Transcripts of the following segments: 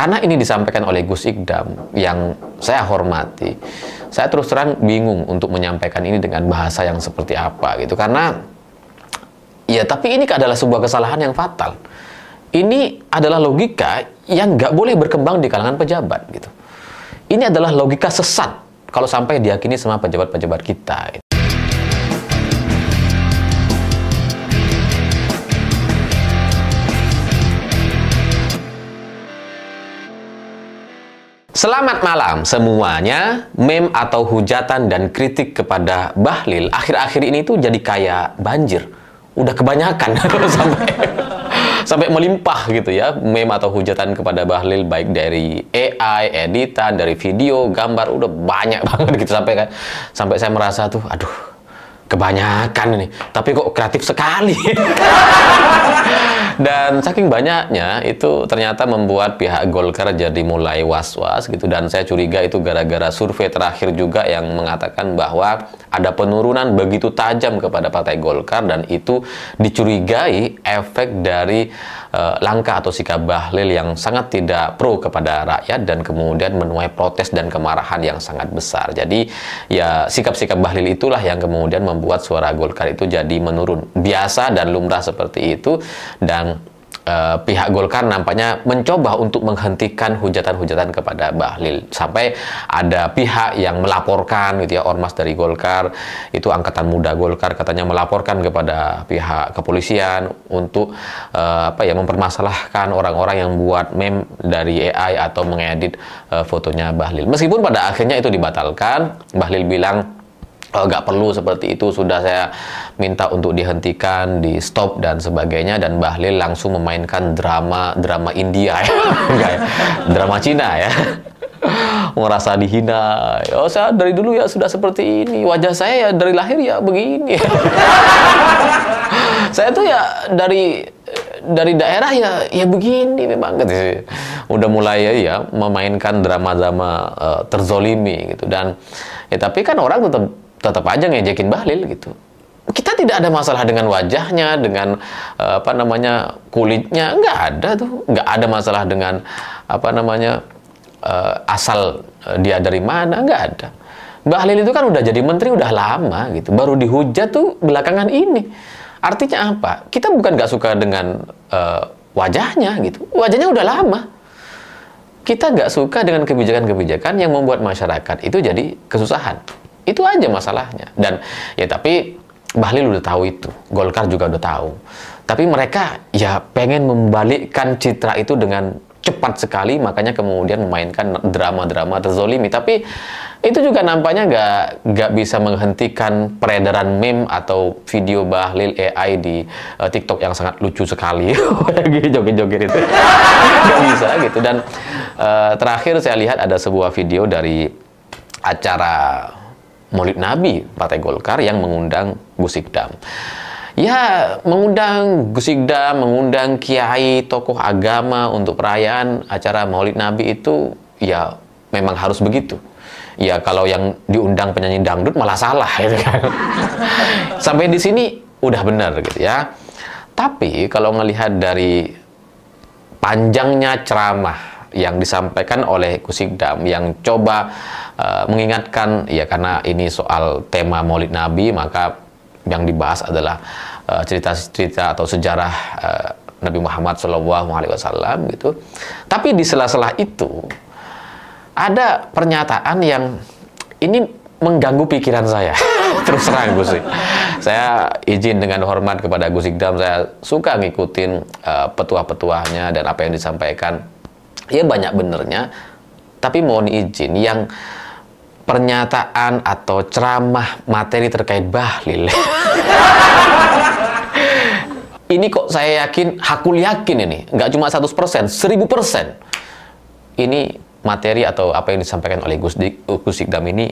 karena ini disampaikan oleh Gus Ikdam yang saya hormati, saya terus terang bingung untuk menyampaikan ini dengan bahasa yang seperti apa gitu. Karena ya, tapi ini adalah sebuah kesalahan yang fatal. Ini adalah logika yang nggak boleh berkembang di kalangan pejabat gitu. Ini adalah logika sesat kalau sampai diyakini sama pejabat-pejabat kita. Selamat malam semuanya. Meme atau hujatan dan kritik kepada Bahlil akhir-akhir ini tuh jadi kayak banjir. Udah kebanyakan sampai melimpah gitu ya. Meme atau hujatan kepada Bahlil baik dari AI, editan, dari video, gambar, udah banyak banget gitu sampai saya merasa tuh aduh, kebanyakan ini, tapi kok kreatif sekali. Dan saking banyaknya itu ternyata membuat pihak Golkar jadi mulai was-was gitu. Dan saya curiga itu gara-gara survei terakhir juga yang mengatakan bahwa ada penurunan begitu tajam kepada Partai Golkar, dan itu dicurigai efek dari langkah atau sikap Bahlil yang sangat tidak pro kepada rakyat dan kemudian menuai protes dan kemarahan yang sangat besar. Jadi ya, sikap-sikap Bahlil itulah yang kemudian membuat suara Golkar itu jadi menurun. Biasa dan lumrah seperti itu, dan pihak Golkar nampaknya mencoba untuk menghentikan hujatan-hujatan kepada Bahlil. Sampai ada pihak yang melaporkan gitu ya, ormas dari Golkar, itu angkatan muda Golkar, katanya melaporkan kepada pihak kepolisian untuk mempermasalahkan orang-orang yang buat meme dari AI atau mengedit fotonya Bahlil. Meskipun pada akhirnya itu dibatalkan, Bahlil bilang nggak perlu seperti itu, sudah saya minta untuk dihentikan, di stop dan sebagainya. Dan Bahlil langsung memainkan drama India ya, enggak ya, drama Cina ya. Merasa dihina. Oh, saya dari dulu ya sudah seperti ini, wajah saya ya dari lahir ya begini. Saya tuh ya dari daerah ya begini memang gitu. Udah mulai ya memainkan drama-drama terzolimi gitu. Dan ya, tapi kan orang tetap aja ngejekin Bahlil gitu. Kita tidak ada masalah dengan wajahnya, dengan kulitnya, nggak ada tuh, nggak ada masalah dengan asal dia dari mana, nggak ada. Bahlil itu kan udah jadi menteri udah lama gitu, baru dihujat tuh belakangan ini. Artinya apa? Kita bukan nggak suka dengan wajahnya gitu, wajahnya udah lama. Kita nggak suka dengan kebijakan-kebijakan yang membuat masyarakat itu jadi kesusahan. Itu aja masalahnya. Dan ya, tapi Bahlil udah tahu itu, Golkar juga udah tahu. Tapi mereka ya pengen membalikkan citra itu dengan cepat sekali, makanya kemudian memainkan drama-drama terzolimi. Tapi itu juga nampaknya nggak bisa menghentikan peredaran meme atau video Bahlil AI di TikTok yang sangat lucu sekali. Joget-joget itu nggak bisa gitu. Dan terakhir saya lihat ada sebuah video dari acara Maulid Nabi Partai Golkar yang mengundang Gus Ikdam. Ya, mengundang Gus Ikdam, mengundang kiai, tokoh agama untuk perayaan acara Maulid Nabi itu ya memang harus begitu. Ya, kalau yang diundang penyanyi dangdut malah salah gitu kan. Sampai di sini udah benar gitu ya. Tapi kalau ngelihat dari panjangnya ceramah yang disampaikan oleh Gus Ikdam yang coba mengingatkan ya, karena ini soal tema Maulid Nabi, maka yang dibahas adalah cerita-cerita atau sejarah Nabi Muhammad SAW gitu. Tapi di sela-sela itu ada pernyataan yang ini mengganggu pikiran saya. Terus terang Gus, saya izin dengan hormat kepada Gus Ikdam, saya suka ngikutin petuah-petuahnya dan apa yang disampaikan. Ya banyak benernya, tapi mohon izin yang pernyataan atau ceramah materi terkait Bahlil. Ini kok saya yakin, hakul yakin ini, nggak cuma 100%, 1000%. Ini materi atau apa yang disampaikan oleh Gus Ikdam ini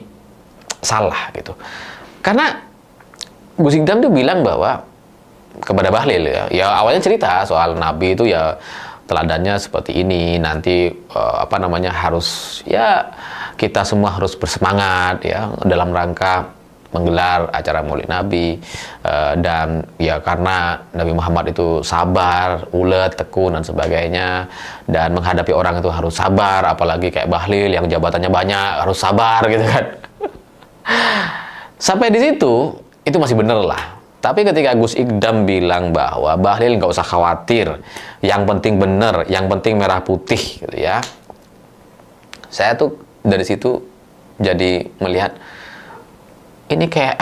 salah gitu. Karena Gus Ikdam tuh bilang bahwa kepada Bahlil ya awalnya cerita soal Nabi itu ya teladannya seperti ini, nanti harus ya kita semua harus bersemangat ya dalam rangka menggelar acara Maulid Nabi, dan ya karena Nabi Muhammad itu sabar, ulet, tekun dan sebagainya, dan menghadapi orang itu harus sabar, apalagi kayak Bahlil yang jabatannya banyak harus sabar gitu kan. Sampai di situ itu masih bener lah. Tapi ketika Gus Ikdam bilang bahwa Bahlil nggak usah khawatir, yang penting bener, yang penting merah putih gitu ya, saya tuh dari situ jadi melihat ini kayak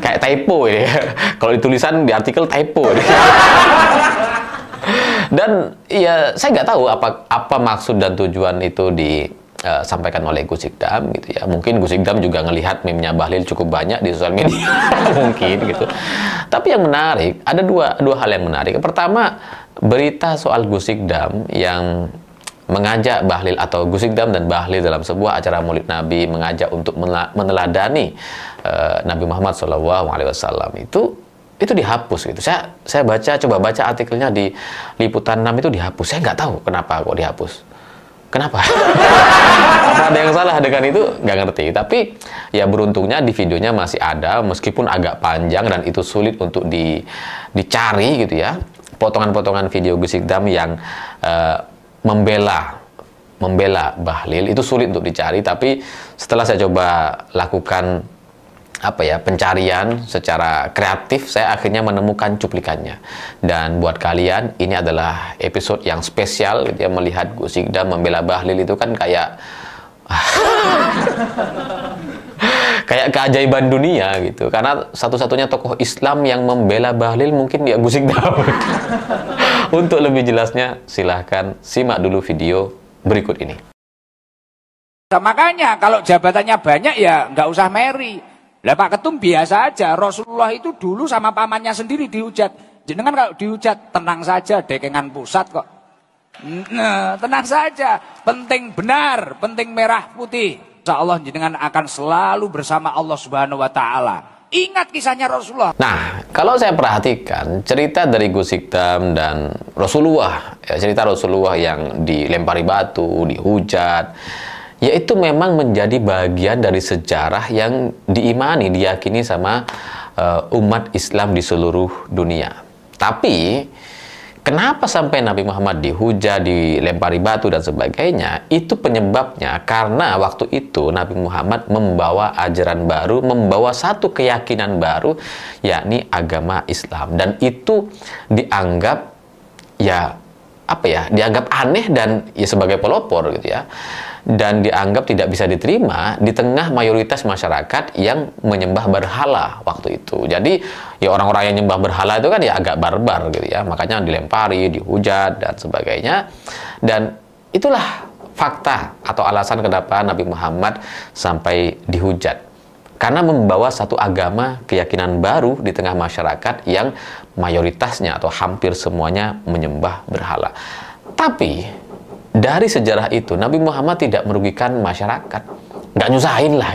kayak typo ini ya. Kalau ditulisan di artikel typo ini. Dan ya saya nggak tahu apa maksud dan tujuan itu disampaikan oleh Gus Ikdam gitu ya. Mungkin Gus Ikdam juga ngelihat meme-nya Bahlil cukup banyak di sosial media. Mungkin gitu. Tapi yang menarik, ada dua hal yang menarik. Pertama, berita soal Gus Ikdam yang mengajak Bahlil, atau Gus Ikdam dan Bahlil dalam sebuah acara Maulid Nabi mengajak untuk meneladani Nabi Muhammad SAW, itu dihapus gitu. Saya coba baca artikelnya di Liputan 6 itu dihapus. Saya nggak tahu kenapa kok dihapus. Kenapa? Apa ada yang salah dengan itu? Nggak ngerti. Tapi ya beruntungnya di videonya masih ada, meskipun agak panjang dan itu sulit untuk dicari gitu ya. Potongan-potongan video Gus Ikdam yang membela Bahlil itu sulit untuk dicari, tapi setelah saya coba lakukan pencarian secara kreatif, saya akhirnya menemukan cuplikannya. Dan buat kalian, ini adalah episode yang spesial gitu ya, melihat Gus Ikdam membela Bahlil itu kan kayak kayak keajaiban dunia gitu, karena satu-satunya tokoh Islam yang membela Bahlil mungkin dia Gus Ikdam. Untuk lebih jelasnya, silahkan simak dulu video berikut ini. Makanya kalau jabatannya banyak ya nggak usah meri. Lah Pak Ketum biasa aja. Rasulullah itu dulu sama pamannya sendiri dihujat. Jenengan kalau dihujat tenang saja, dekengan pusat kok. Nah, tenang saja. Penting benar, penting merah putih. Insya Allah jenengan akan selalu bersama Allah Subhanahu wa Ta'ala. Ingat kisahnya Rasulullah. Nah, kalau saya perhatikan cerita dari Gus Ikdam dan Rasulullah, ya, cerita Rasulullah yang dilempari batu, dihujat, yaitu memang menjadi bagian dari sejarah yang diimani, diyakini sama umat Islam di seluruh dunia. Tapi kenapa sampai Nabi Muhammad dihujat, dilempari batu dan sebagainya? Itu penyebabnya karena waktu itu Nabi Muhammad membawa ajaran baru, membawa satu keyakinan baru, yakni agama Islam. Dan itu dianggap dianggap aneh dan ya sebagai pelopor gitu ya. Dan dianggap tidak bisa diterima di tengah mayoritas masyarakat yang menyembah berhala waktu itu. Jadi ya orang-orang yang menyembah berhala itu kan ya agak barbar gitu ya, makanya dilempari, dihujat dan sebagainya. Dan itulah fakta atau alasan kenapa Nabi Muhammad sampai dihujat, karena membawa satu agama, keyakinan baru di tengah masyarakat yang mayoritasnya atau hampir semuanya menyembah berhala. Tapi dari sejarah itu, Nabi Muhammad tidak merugikan masyarakat. Nggak nyusahin lah.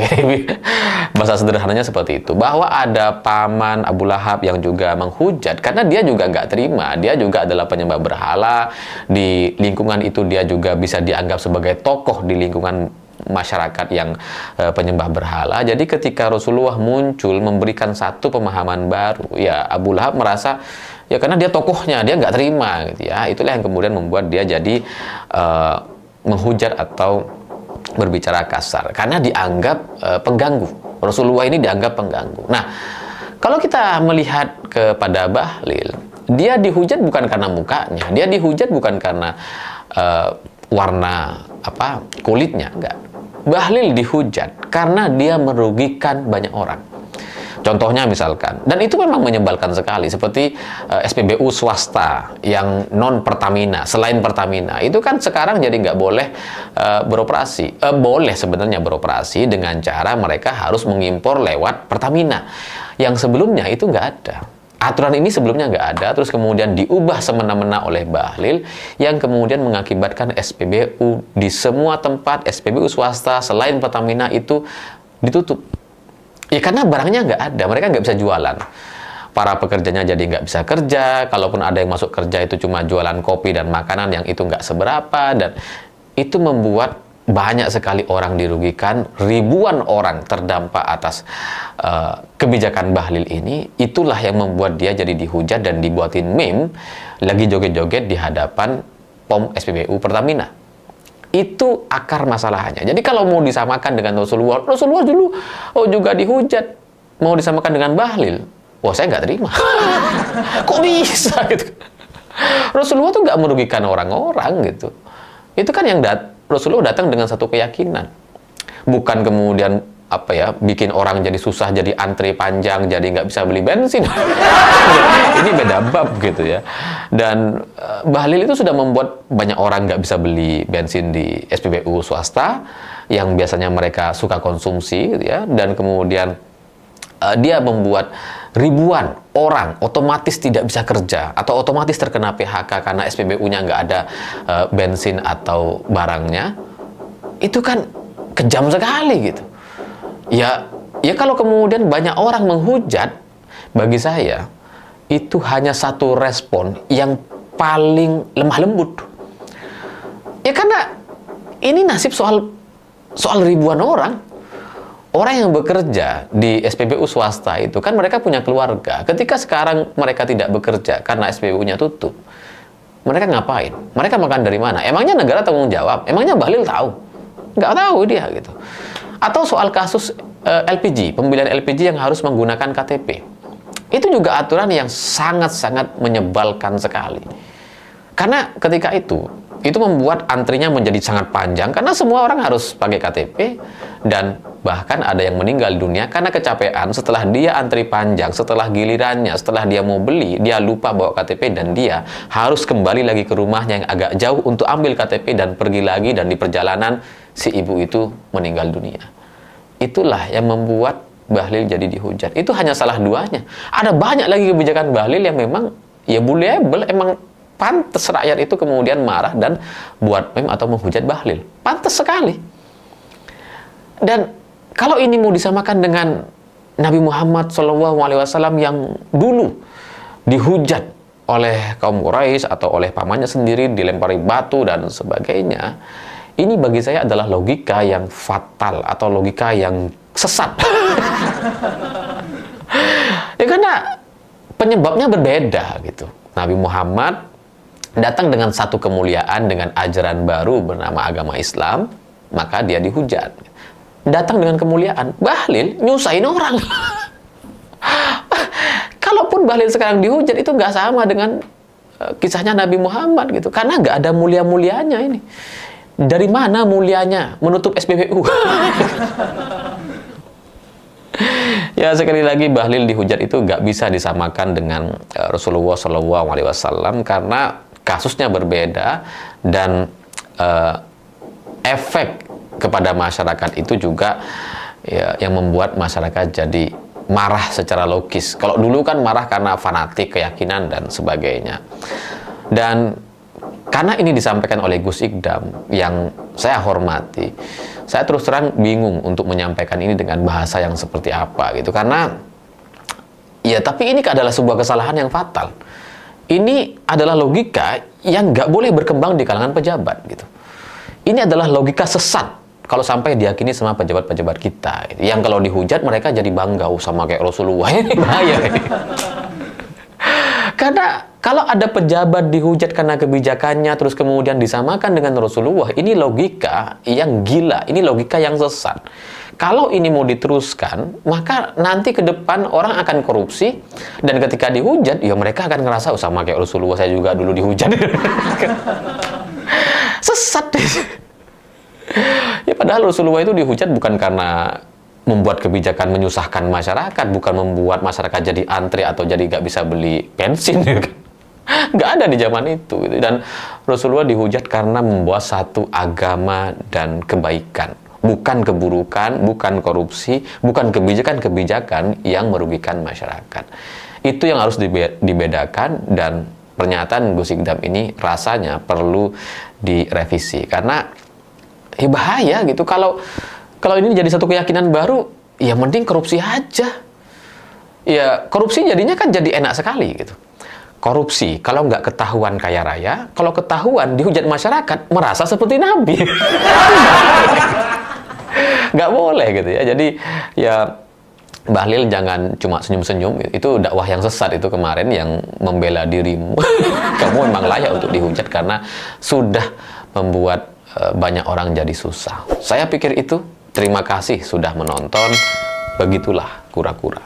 Bahasa sederhananya seperti itu. Bahwa ada paman Abu Lahab yang juga menghujat, karena dia juga nggak terima. Dia juga adalah penyembah berhala. Di lingkungan itu dia juga bisa dianggap sebagai tokoh di lingkungan masyarakat yang penyembah berhala. Jadi ketika Rasulullah muncul memberikan satu pemahaman baru, ya Abu Lahab merasa ya karena dia tokohnya, dia nggak terima gitu ya. Itulah yang kemudian membuat dia jadi menghujat atau berbicara kasar, karena dianggap pengganggu. Rasulullah ini dianggap pengganggu. Nah, kalau kita melihat kepada Bahlil, dia dihujat bukan karena mukanya, dia dihujat bukan karena warna kulitnya, enggak. Bahlil dihujat karena dia merugikan banyak orang. Contohnya misalkan, dan itu memang menyebalkan sekali, seperti SPBU swasta yang non Pertamina, selain Pertamina, itu kan sekarang jadi nggak boleh beroperasi. Boleh sebenarnya beroperasi dengan cara mereka harus mengimpor lewat Pertamina. Yang sebelumnya itu nggak ada. Aturan ini sebelumnya nggak ada, terus kemudian diubah semena-mena oleh Bahlil, yang kemudian mengakibatkan SPBU di semua tempat, SPBU swasta selain Pertamina itu ditutup. Ya karena barangnya nggak ada, mereka nggak bisa jualan. Para pekerjanya jadi nggak bisa kerja, kalaupun ada yang masuk kerja itu cuma jualan kopi dan makanan yang itu nggak seberapa, dan itu membuat banyak sekali orang dirugikan, ribuan orang terdampak atas kebijakan Bahlil ini. Itulah yang membuat dia jadi dihujat dan dibuatin meme lagi joget-joget di hadapan POM SPBU Pertamina. Itu akar masalahnya. Jadi kalau mau disamakan dengan Rasulullah dulu juga dihujat, mau disamakan dengan Bahlil, wah saya nggak terima. Kok bisa gitu? Rasulullah tuh nggak merugikan orang-orang gitu. Itu kan yang Rasulullah datang dengan satu keyakinan, bukan kemudian bikin orang jadi susah, jadi antri panjang, jadi nggak bisa beli bensin. Ini beda bab gitu ya. Dan Bahlil itu sudah membuat banyak orang nggak bisa beli bensin di SPBU swasta yang biasanya mereka suka konsumsi gitu ya. Dan kemudian dia membuat ribuan orang otomatis tidak bisa kerja atau otomatis terkena PHK karena SPBU-nya nggak ada bensin atau barangnya. Itu kan kejam sekali gitu. Ya kalau kemudian banyak orang menghujat, bagi saya itu hanya satu respon yang paling lemah lembut. Ya karena ini nasib soal ribuan orang. Orang yang bekerja di SPBU swasta itu kan mereka punya keluarga. Ketika sekarang mereka tidak bekerja karena SPBU-nya tutup, mereka ngapain? Mereka makan dari mana? Emangnya negara tanggung jawab? Emangnya Bahlil tahu? Nggak tahu dia gitu. Atau soal kasus LPG, pembelian LPG yang harus menggunakan KTP. Itu juga aturan yang sangat-sangat menyebalkan sekali. Karena ketika itu membuat antrinya menjadi sangat panjang karena semua orang harus pakai KTP, dan bahkan ada yang meninggal dunia karena kecapean setelah dia antri panjang, setelah gilirannya, setelah dia mau beli, dia lupa bawa KTP dan dia harus kembali lagi ke rumahnya yang agak jauh untuk ambil KTP dan pergi lagi, dan di perjalanan si ibu itu meninggal dunia. Itulah yang membuat Bahlil jadi dihujat. Itu hanya salah duanya. Ada banyak lagi kebijakan Bahlil yang memang ya bullyable, emang pantas rakyat itu kemudian marah dan buat meme atau menghujat Bahlil. Pantas sekali. Dan kalau ini mau disamakan dengan Nabi Muhammad SAW yang dulu dihujat oleh kaum Quraisy atau oleh pamannya sendiri, dilempari batu dan sebagainya, ini bagi saya adalah logika yang fatal atau logika yang sesat. Ya karena penyebabnya berbeda gitu. Nabi Muhammad datang dengan satu kemuliaan, dengan ajaran baru bernama agama Islam, maka dia dihujat. Datang dengan kemuliaan, Bahlil nyusahin orang. Kalaupun Bahlil sekarang dihujat, itu nggak sama dengan kisahnya Nabi Muhammad gitu, karena nggak ada mulia-mulianya ini. Dari mana mulianya menutup SPBU? Ya sekali lagi Bahlil dihujat itu nggak bisa disamakan dengan Rasulullah SAW karena kasusnya berbeda, dan efek kepada masyarakat itu juga ya, yang membuat masyarakat jadi marah secara logis. Kalau dulu kan marah karena fanatik, keyakinan dan sebagainya. Dan karena ini disampaikan oleh Gus Ikdam yang saya hormati, saya terus terang bingung untuk menyampaikan ini dengan bahasa yang seperti apa gitu. Karena ya tapi ini adalah sebuah kesalahan yang fatal. Ini adalah logika yang nggak boleh berkembang di kalangan pejabat gitu. Ini adalah logika sesat kalau sampai diyakini sama pejabat-pejabat kita gitu. Yang kalau dihujat mereka jadi bangga sama kayak Rasulullah. Ini bahaya ini. Karena kalau ada pejabat dihujat karena kebijakannya terus kemudian disamakan dengan Rasulullah, ini logika yang gila, ini logika yang sesat. Kalau ini mau diteruskan, maka nanti ke depan orang akan korupsi, dan ketika dihujat, ya mereka akan ngerasa sama kayak Rasulullah, saya juga dulu dihujat. Sesat. Ya padahal Rasulullah itu dihujat bukan karena membuat kebijakan menyusahkan masyarakat, bukan membuat masyarakat jadi antri atau jadi nggak bisa beli bensin, nggak ada di zaman itu. Dan Rasulullah dihujat karena membawa satu agama dan kebaikan, bukan keburukan, bukan korupsi, bukan kebijakan-kebijakan yang merugikan masyarakat. Itu yang harus dibedakan, dan pernyataan Gus Ikdam ini rasanya perlu direvisi karena ya bahaya gitu. Kalau ini jadi satu keyakinan baru, ya mending korupsi aja. Ya korupsi jadinya kan jadi enak sekali gitu. korupsi, kalau nggak ketahuan kaya raya, kalau ketahuan dihujat masyarakat, merasa seperti Nabi. Nggak boleh gitu ya. Jadi ya Bahlil jangan cuma senyum-senyum, itu dakwah yang sesat itu kemarin yang membela dirimu. Kamu memang layak untuk dihujat karena sudah membuat banyak orang jadi susah. Saya pikir itu. Terima kasih sudah menonton. Begitulah kura-kura.